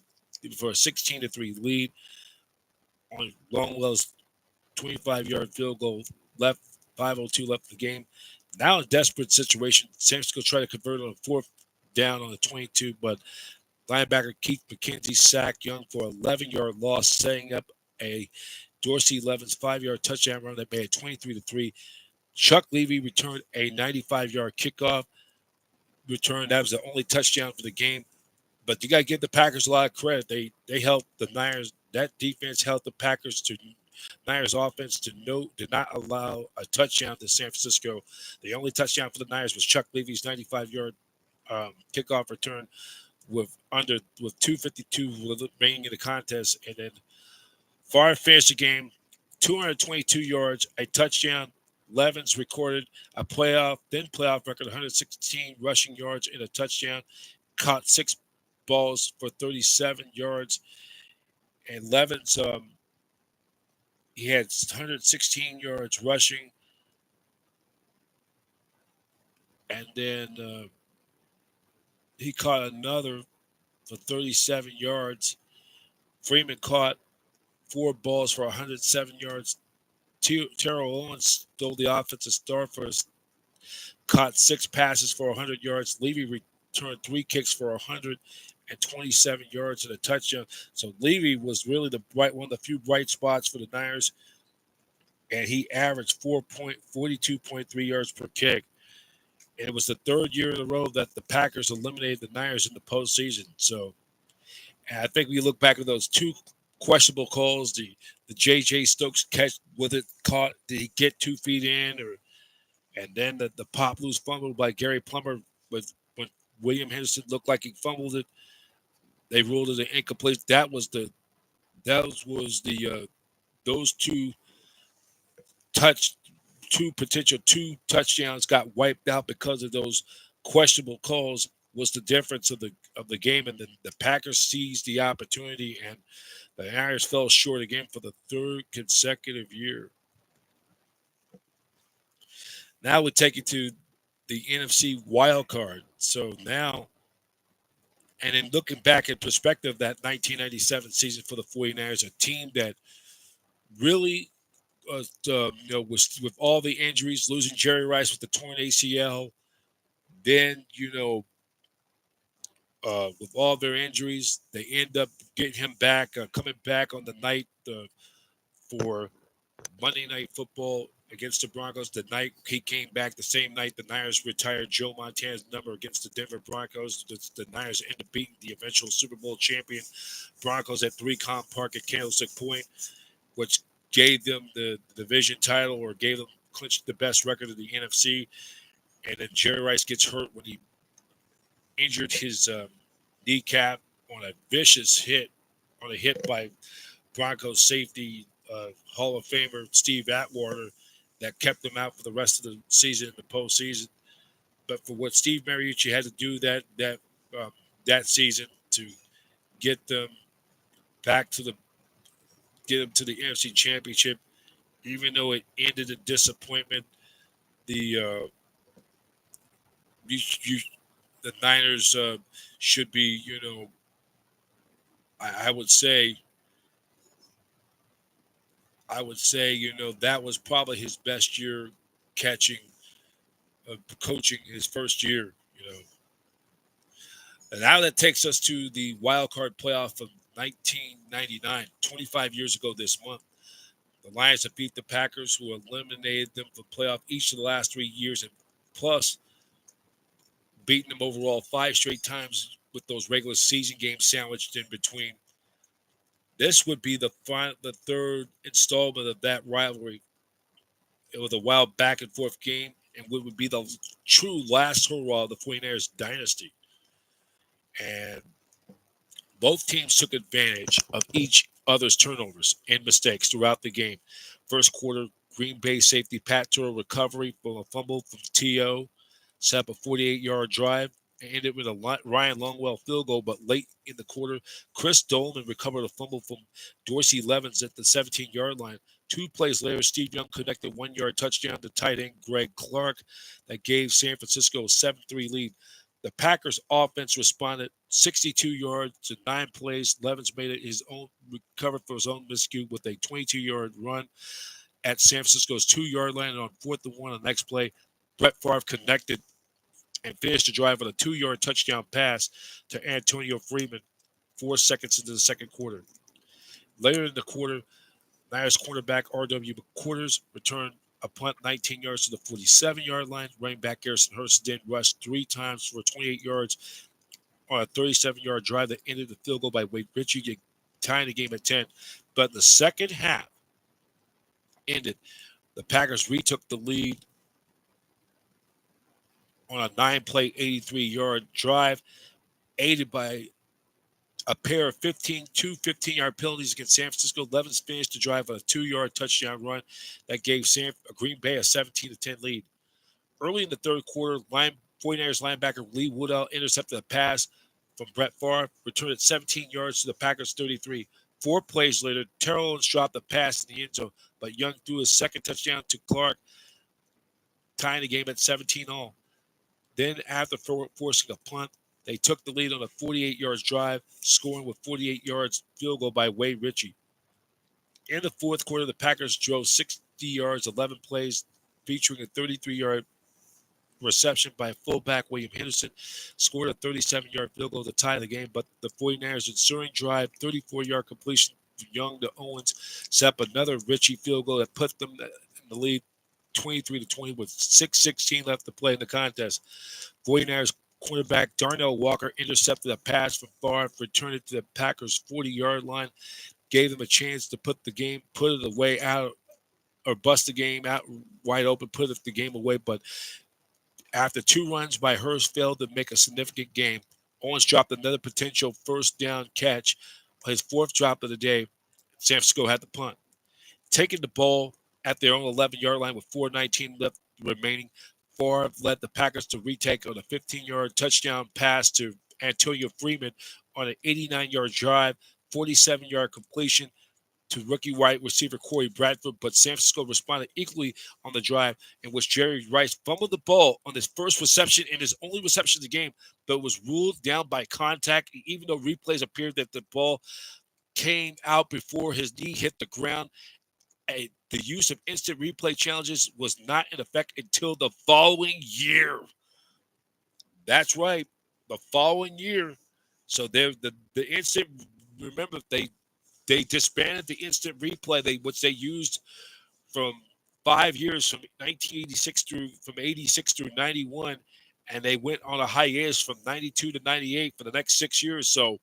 for a 16-3 lead on Longwell's 25-yard field goal. 5:02 left in the game. Now in a desperate situation, San Francisco tried to convert on a 4th down on the 22, but linebacker Keith McKenzie sacked Young for an 11-yard loss, setting up a Dorsey Levin's 5-yard touchdown run that made it 23-3. Chuck Levy returned a 95-yard kickoff return. That was the only touchdown for the game. But you got to give the Packers a lot of credit. They helped the Niners. That defense helped the Packers to Niners offense to no did not allow a touchdown to San Francisco. The only touchdown for the Niners was Chuck Levy's 95-yard kickoff return with 2:52 remaining in the contest, and then Favre finished the game 222 yards, a touchdown. Levens recorded a playoff record 116 rushing yards and a touchdown. Caught 6 balls for 37 yards, and Levens he had 116 yards rushing, and then he caught another for 37 yards. Freeman caught 4 balls for 107 yards. Terrell Owens stole the offensive star for us, caught 6 passes for 100 yards. Levy returned 3 kicks for 127 yards and a touchdown. So Levy was really one of the few bright spots for the Niners, and he averaged 42.3 yards per kick. And it was the third year in a row that the Packers eliminated the Niners in the postseason. So I think we look back at those 2 questionable calls, the J.J. Stokes catch with it caught. Did he get 2 feet in? And then the pop loose fumble by Gary Plummer when William Henderson looked like he fumbled it. They ruled it an incomplete. Those potential 2 touchdowns got wiped out because of those questionable calls was the difference of the game, and the Packers seized the opportunity, and the Niners fell short again for the 3rd consecutive year. Now we take you to the NFC wild card. So now, and in looking back in perspective, that 1997 season for the 49ers, a team that really was with all the injuries, losing Jerry Rice with the torn ACL, then with all their injuries, they end up getting him back, coming back on the night for Monday Night Football against the Broncos. The night he came back, the same night the Niners retired Joe Montana's number against the Denver Broncos. The Niners ended up beating the eventual Super Bowl champion Broncos at 3Com Park at Candlestick Point, which gave them the division title or clinched the best record of the NFC. And then Jerry Rice gets hurt when he injured his kneecap on a vicious hit, by Broncos safety Hall of Famer Steve Atwater, that kept him out for the rest of the season in the postseason. But for what Steve Mariucci had to do that season to get them get them to the NFC Championship, even though it ended in disappointment, the the Niners should be, I would say, that was probably his best year coaching his first year, And now that takes us to the wild card playoff of 1999, 25 years ago this month. The Lions have beat the Packers, who eliminated them from playoff each of the last 3 years, and plus beating them overall 5 straight times with those regular season games sandwiched in between. This would be the 3rd installment of that rivalry. It was a wild back and forth game, and what would be the true last hurrah of the 49ers dynasty. And both teams took advantage of each other's turnovers and mistakes throughout the game. First quarter, Green Bay safety Pat Turner recovery from a fumble from T.O. set up a 48-yard drive and ended with a Ryan Longwell field goal, but late in the quarter, Chris Dolman recovered a fumble from Dorsey Levens at the 17-yard line. 2 plays later, Steve Young connected 1-yard touchdown to tight end Greg Clark that gave San Francisco a 7-3 lead. The Packers offense responded 62 yards to 9 plays. Levens made it recovered for his own miscue with a 22-yard run at San Francisco's 2-yard line. And on 4th and 1 on the next play, Brett Favre connected and finished the drive with a 2-yard touchdown pass to Antonio Freeman 4 seconds into the second quarter. Later in the quarter, Niners cornerback R.W. McQuarters returned a punt 19 yards to the 47-yard line. Running back Garrison Hurst then rushed 3 times for 28 yards on a 37-yard drive that ended the field goal by Wade Ritchie, tying the game at 10. But the second half ended. The Packers retook the lead on a 9-play, 83-yard drive, aided by a pair of 15-yard penalties against San Francisco. Levens finished the drive on a 2-yard touchdown run that gave Green Bay a 17-10 lead. Early in the third quarter, 49ers linebacker Lee Woodall intercepted a pass from Brett Favre, returned it 17 yards to the Packers' 33. 4 plays later, Terrell Owens dropped the pass in the end zone, but Young threw his second touchdown to Clark, tying the game at 17-all. Then, after forcing a punt, they took the lead on a 48-yard drive, scoring with 48 yards field goal by Wade Ritchie. In the fourth quarter, the Packers drove 60 yards, 11 plays, featuring a 33-yard reception by fullback William Henderson, scored a 37-yard field goal to tie the game, but the 49ers' ensuing drive, 34-yard completion from Young to Owens, set up another Ritchie field goal that put them in the lead 23-20 with 6:16 left to play in the contest. 49ers cornerback Darnell Walker intercepted a pass from Favre, returned it to the Packers' 40-yard line, gave them a chance to put it away out, or bust the game out wide open, put the game away, but after 2 runs by Hurst failed to make a significant gain, Owens dropped another potential first down catch, his 4th drop of the day. San Francisco had the punt. Taking the ball at their own 11-yard line with 4:19 left remaining, Favre led the Packers to retake on a 15-yard touchdown pass to Antonio Freeman on an 89-yard drive, 47-yard completion to rookie wide receiver Corey Bradford, but San Francisco responded equally on the drive in which Jerry Rice fumbled the ball on his first reception and his only reception of the game, but was ruled down by contact, even though replays appeared that the ball came out before his knee hit the ground. The use of instant replay challenges was not in effect until the following year. That's right, the following year. So the instant, remember, they disbanded the instant replay, which they used from 5 years, from 86 through 91, and they went on a hiatus from 92 to 98 for the next 6 years. So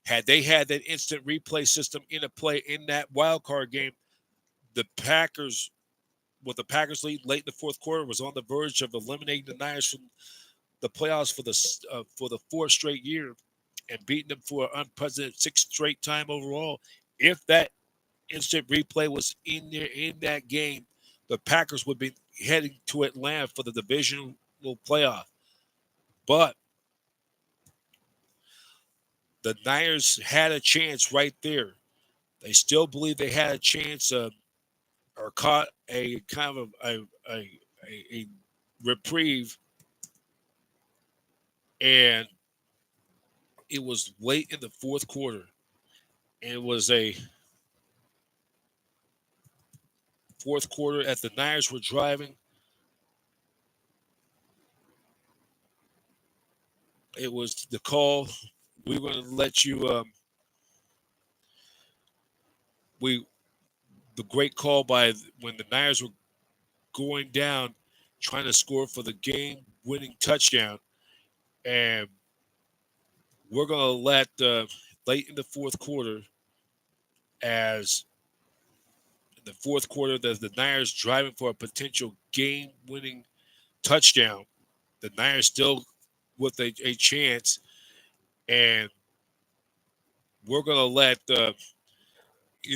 had they had that instant replay system into play in that wild card game, the Packers, with the Packers lead late in the fourth quarter, was on the verge of eliminating the Niners from the playoffs for the 4th straight year and beating them for an unprecedented 6th straight time overall. If that instant replay was in there in that game, the Packers would be heading to Atlanta for the divisional playoff. But the Niners had a chance right there. They still believe they had a chance, or caught a kind of a reprieve, and it was late in the fourth quarter. And it was a fourth quarter as the Niners were driving. It was the call. We were going to let you. The great call by when the Niners were going down, trying to score for the game-winning touchdown, and we're going to let late in the fourth quarter, as in the fourth quarter, the Niners driving for a potential game-winning touchdown. The Niners still with a chance, and we're going to let in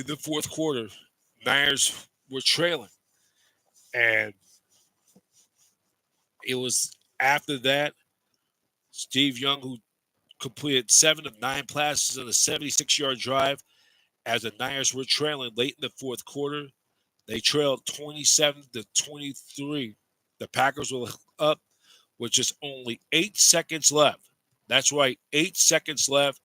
the fourth quarter, Niners were trailing, and it was after that Steve Young, who completed 7 of 9 passes on a 76-yard drive as the Niners were trailing late in the fourth quarter. They trailed 27-23. The Packers were up with just only 8 seconds left. That's right, 8 seconds left.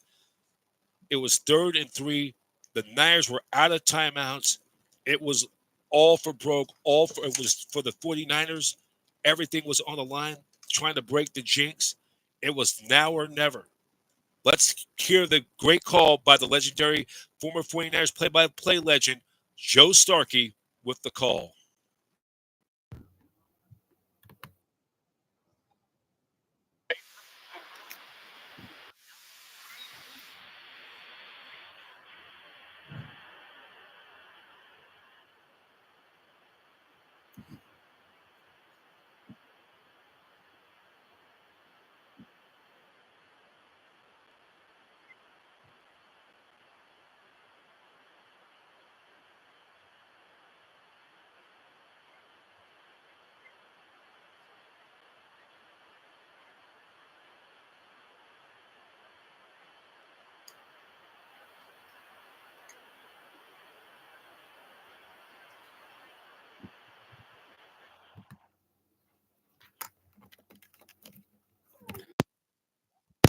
It was 3rd and 3. The Niners were out of timeouts. It was all for broke. It was for the 49ers. Everything was on the line, trying to break the jinx. It was now or never. Let's hear the great call by the legendary former 49ers play-by-play legend, Joe Starkey, with the call.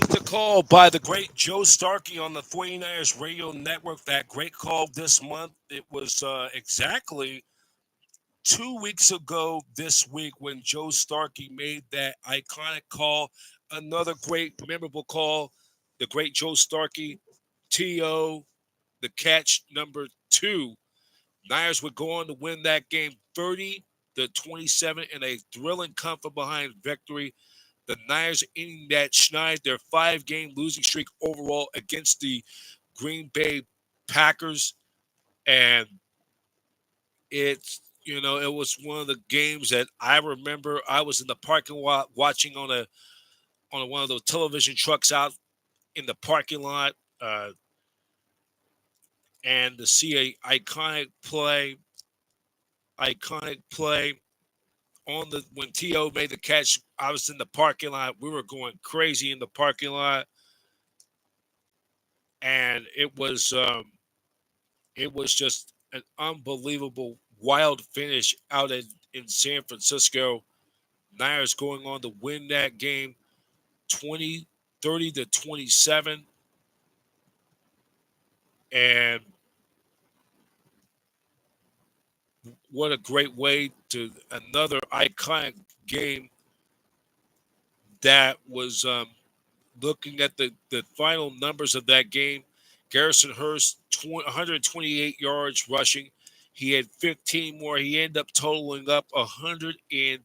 The call by the great Joe Starkey on the 49ers radio network. That great call this month. It was exactly 2 weeks ago this week when Joe Starkey made that iconic call. Another great, memorable call. The great Joe Starkey, TO, the catch number 2. Niners would go on to win that game 30-27 in a thrilling come from behind victory. The Niners ending that schneid their 5-game losing streak overall against the Green Bay Packers. And it was one of the games that I remember. I was in the parking lot watching on one of those television trucks out in the parking lot, uh, and to see a iconic play on the when To made the catch. I was in the parking lot. We were going crazy in the parking lot, and it was just an unbelievable wild finish out in San Francisco. Niners going on to win that game 30-27. And what a great way to another iconic game that was looking at the final numbers of that game. Garrison Hurst, 128 yards rushing. He had 15 more. He ended up totaling up 100 and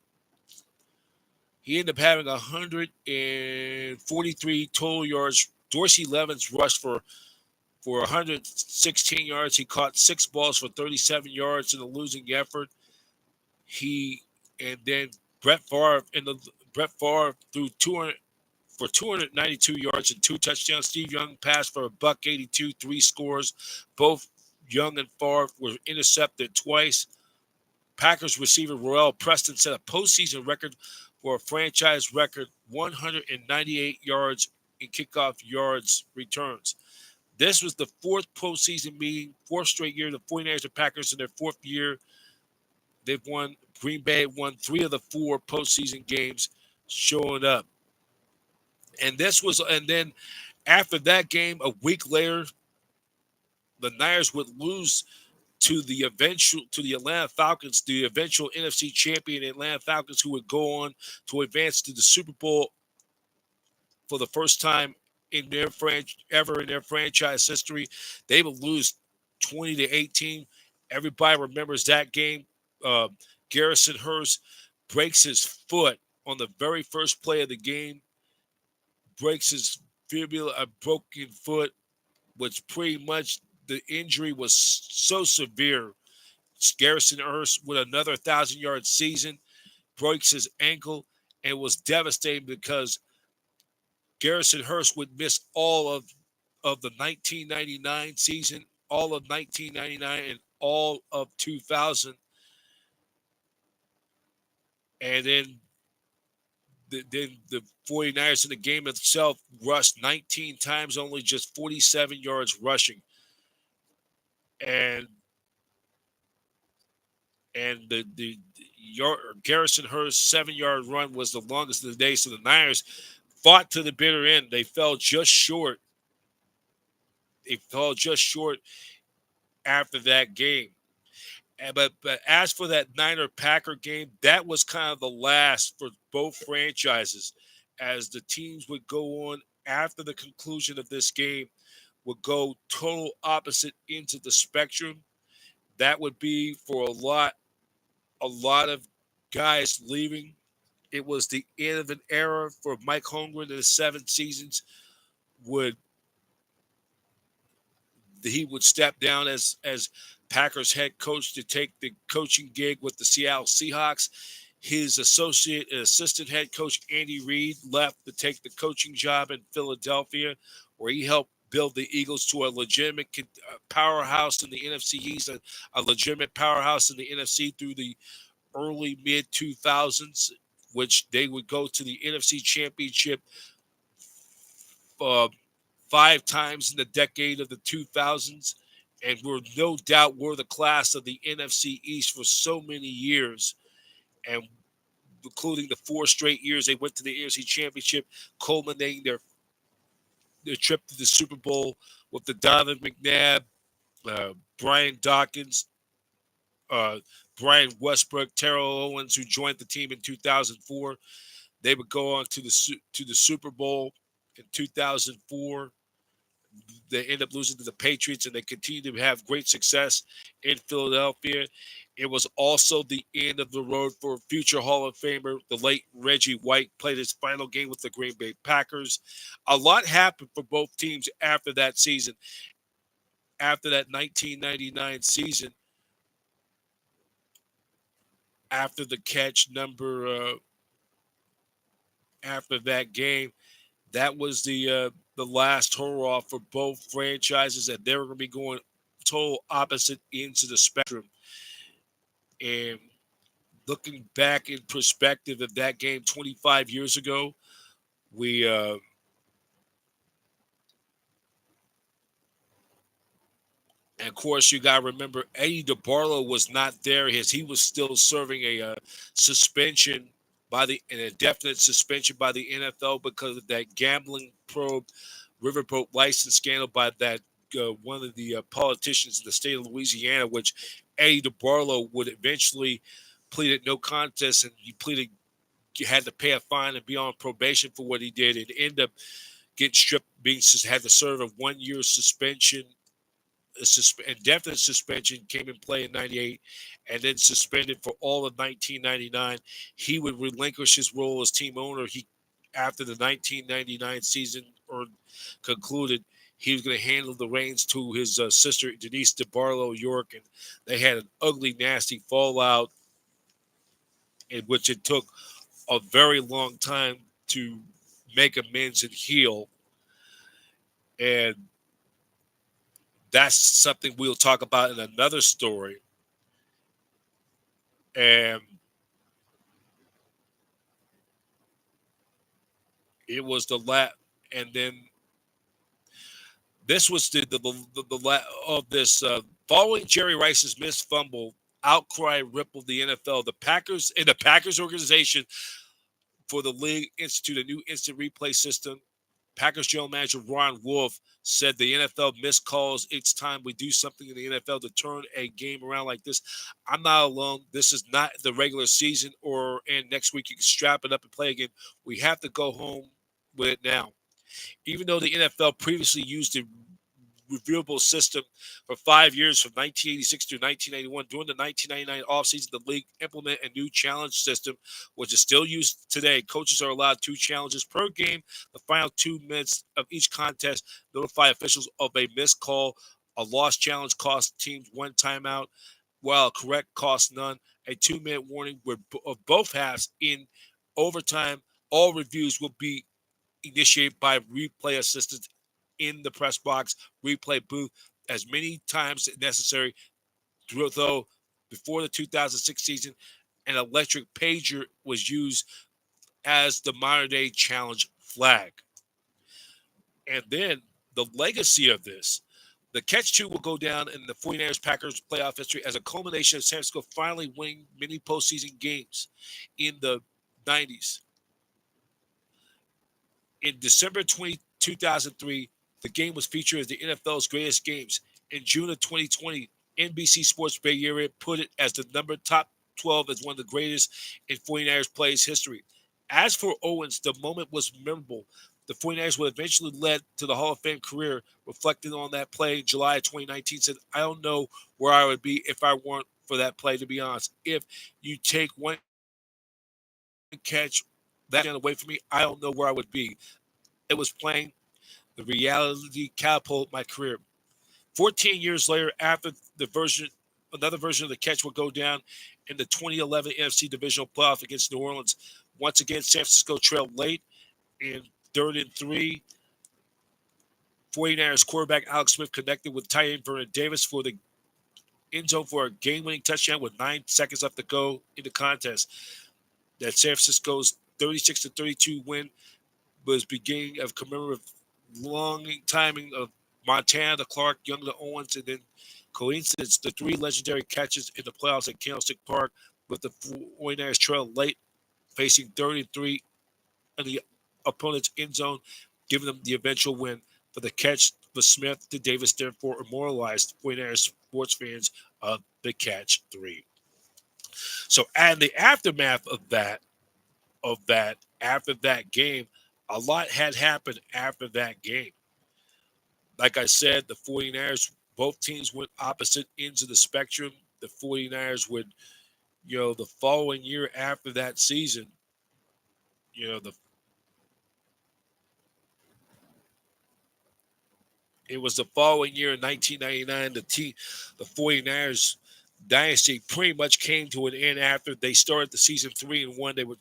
he ended up having 143 total yards. Dorsey Levens rushed for 116 yards. He caught 6 balls for 37 yards in the losing effort. He and then Brett Favre threw 200 for 292 yards and 2 touchdowns. Steve Young passed for a buck 82, 3 scores. Both Young and Favre were intercepted twice. Packers receiver Royal Preston set a postseason record for a franchise record 198 yards in kickoff yards returns. This was the fourth postseason meeting, fourth straight year. The 49ers and Packers in their fourth year. They've won. Green Bay won 3 of the 4 postseason games showing up. And then after that game, a week later, the Niners would lose to the Atlanta Falcons, the eventual NFC champion Atlanta Falcons, who would go on to advance to the Super Bowl for the first time in their ever in their franchise history. They would lose 20-18. Everybody remembers that game. Uh, Garrison Hurst breaks his foot on the very first play of the game. Breaks his fibula, a broken foot, which pretty much the injury was so severe. Garrison Hurst with another 1,000-yard season breaks his ankle and was devastating because Garrison Hurst would miss all of the 1999 season, all of 1999, and all of 2000. And then the 49ers in the game itself rushed 19 times, only just 47 yards rushing. And the Garrison Hurst 7-yard run was the longest of the day. So the Niners fought to the bitter end. They fell just short. They fell just short after that game. But as for that Niner Packer game, that was kind of the last for both franchises, as the teams would go on after the conclusion of this game, would go total opposite ends of the spectrum. That would be for a lot of guys leaving. It was the end of an era for Mike Holmgren in the 7 seasons. Would he would step down as Packers head coach to take the coaching gig with the Seattle Seahawks. His associate and assistant head coach, Andy Reid, left to take the coaching job in Philadelphia, where he helped build the Eagles to a legitimate powerhouse in the NFC East, a legitimate powerhouse in the NFC through the early mid 2000s, which they would go to the NFC Championship uh, 5 times in the decade of the 2000s, and no doubt were the class of the NFC East for so many years, and including the 4 straight years they went to the NFC Championship, culminating their trip to the Super Bowl with the Donovan McNabb, Brian Dawkins, uh, Brian Westbrook, Terrell Owens, who joined the team in 2004. They would go on to the Super Bowl in 2004. They end up losing to the Patriots, and they continue to have great success in Philadelphia. It was also the end of the road for future Hall of Famer, the late Reggie White, played his final game with the Green Bay Packers. A lot happened for both teams after that season. After that 1999 season, after the catch number, after that game, that was the last hurrah for both franchises, and they were going to be going total opposite ends of the spectrum. And looking back in perspective of that game 25 years ago, we and of course you got to remember Eddie DeBarlo was not there. He was still serving a suspension by the an indefinite suspension by the NFL because of that gambling probe riverboat license scandal by that one of the politicians in the state of Louisiana, which Eddie DeBarlo would eventually pleaded no contest, and he had to pay a fine and be on probation for what he did, and end up getting stripped, had to serve a 1 year suspension. Indefinite suspension came in play in '98, and then suspended for all of 1999. He would relinquish his role as team owner. After the 1999 season or concluded, he was going to handle the reins to his sister Denise DeBarlo York, and they had an ugly, nasty fallout in which it took a very long time to make amends and heal. And that's something we'll talk about in another story. And it was the last, and then this was the of this following Jerry Rice's missed fumble. Outcry rippled the NFL. The Packers organization for the league instituted a new instant replay system. Packers general manager Ron Wolf said the NFL missed calls each time we do something in the NFL to turn a game around like this. I'm not alone. This is not the regular season and next week you can strap it up and play again. We have to go home with it now. Even though the NFL previously used the reviewable system for 5 years from 1986 to 1991. During the 1999 offseason, the league implemented a new challenge system, which is still used today. Coaches are allowed 2 challenges per game. The final 2 minutes of each contest notify officials of a missed call. A lost challenge costs teams 1 timeout, while a correct costs none. A 2-minute warning of both halves in overtime. All reviews will be initiated by replay assistants in the press box, replay booth as many times as necessary. Though before the 2006 season, an electric pager was used as the modern day challenge flag. And then the legacy of this, the catch 2 will go down in the 49ers Packers playoff history as a culmination of San Francisco finally winning many postseason games in the 90s. In December 2003, the game was featured as the NFL's greatest games. In June of 2020, NBC Sports Bay Area put it as the top 12 as one of the greatest in 49ers plays history. As for Owens, the moment was memorable. The 49ers would eventually lead to the Hall of Fame career. Reflecting on that play in July of 2019, said, I don't know where I would be if I weren't for that play, to be honest. If you take one catch that away from me, I don't know where I would be. It was playing the reality catapulted my career. 14 years later, after the version another version of the catch will go down in the 2011 NFC Divisional Playoff against New Orleans. Once again, San Francisco trailed late in 3rd and 3. 49ers quarterback Alex Smith connected with tight end Vernon Davis for the end zone for a game-winning touchdown with 9 seconds left to go in the contest. That San Francisco's 36-32 win was beginning of commemorative long timing of Montana, Clark, Young, to Owens, and then coincidence, the 3 legendary catches in the playoffs at Candlestick Park, with the 49ers trail late, facing 33 in the opponent's end zone, giving them the eventual win. For the catch for Smith to Davis, therefore immortalized 49ers sports fans of the catch 3. So, and the aftermath of that, after that game, a lot had happened after that game. Like I said, the 49ers, both teams went opposite ends of the spectrum. The 49ers would, the following year after that season, the it was the following year in 1999, the 49ers dynasty pretty much came to an end after they started the season 3-1. They would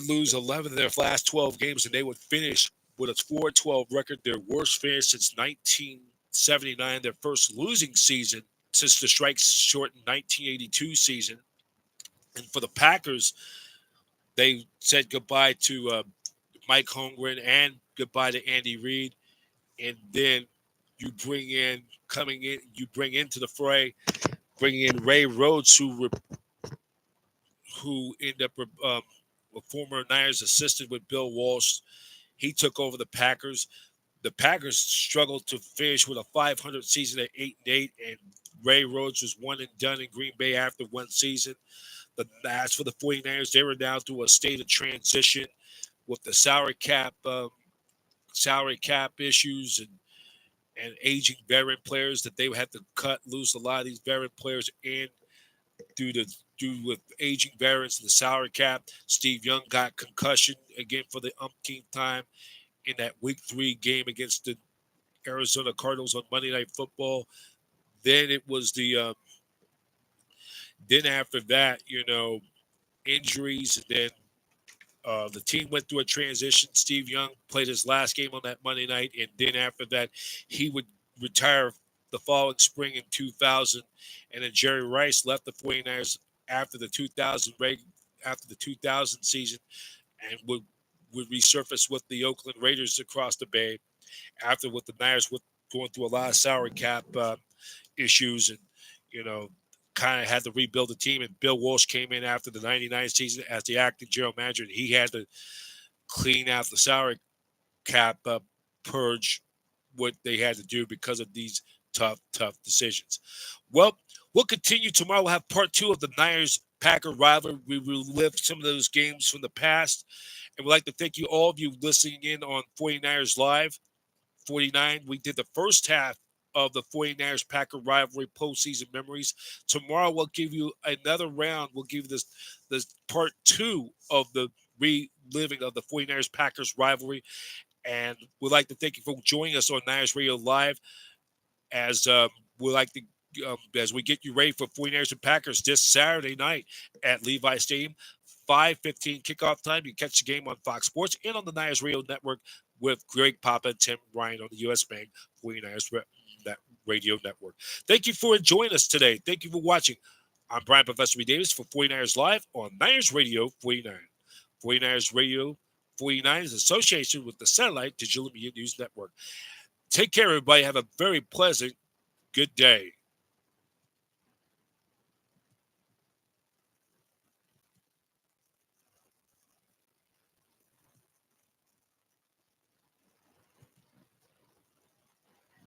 lose 11 of their last 12 games, and they would finish with a 4-12 record, their worst finish since 1979, their first losing season since the strike's shortened 1982 season. And for the Packers, they said goodbye to Mike Holmgren and goodbye to Andy Reid. And then you bring into the fray, bringing in Ray Rhodes, who ended up a former Niners assistant with Bill Walsh. He took over the Packers. The Packers struggled to finish with a 500 season at 8-8, and Ray Rhodes was one and done in Green Bay after one season. As for the 49ers, they were now through a state of transition with the salary cap issues and aging veteran players that they would have to lose a lot of these veteran players in due with aging veterans and the salary cap. Steve Young got concussion again for the umpteenth time in that Week 3 game against the Arizona Cardinals on Monday Night Football. Then it was then after that, injuries, and then the team went through a transition. Steve Young played his last game on that Monday night, and then after that, he would retire the following spring in 2000. And then Jerry Rice left the 49ers after the 2000 season, and would resurface with the Oakland Raiders across the bay. After with the Niners going through a lot of salary cap issues, and kind of had to rebuild the team. And Bill Walsh came in after the 99 season as the acting general manager, and he had to clean out the salary cap purge, what they had to do because of these tough decisions. Well, we'll continue tomorrow. We'll have part 2 of the Niners-Packer rivalry. We will relive some of those games from the past. And we'd like to thank you, all of you listening in on 49ers Live 49. We did the first half of the 49ers Packer rivalry postseason memories. Tomorrow we'll give you another round. We'll give you this part 2 of the reliving of the 49ers Packers rivalry. And we'd like to thank you for joining us on Niners Radio Live as we'd like to as we get you ready for 49ers and Packers this Saturday night at Levi Stadium. 5:15 kickoff time. You can catch the game on Fox Sports and on the Niners Radio Network with Greg Papa and Tim Ryan on the U.S. Bank 49ers Radio Network. Thank you for joining us today. Thank you for watching. I'm Brian Professor B. Davis for 49ers Live on Niners Radio 49. 49ers Radio 49 is association with the Satellite Digital Media News Network. Take care, everybody. Have a very pleasant, good day.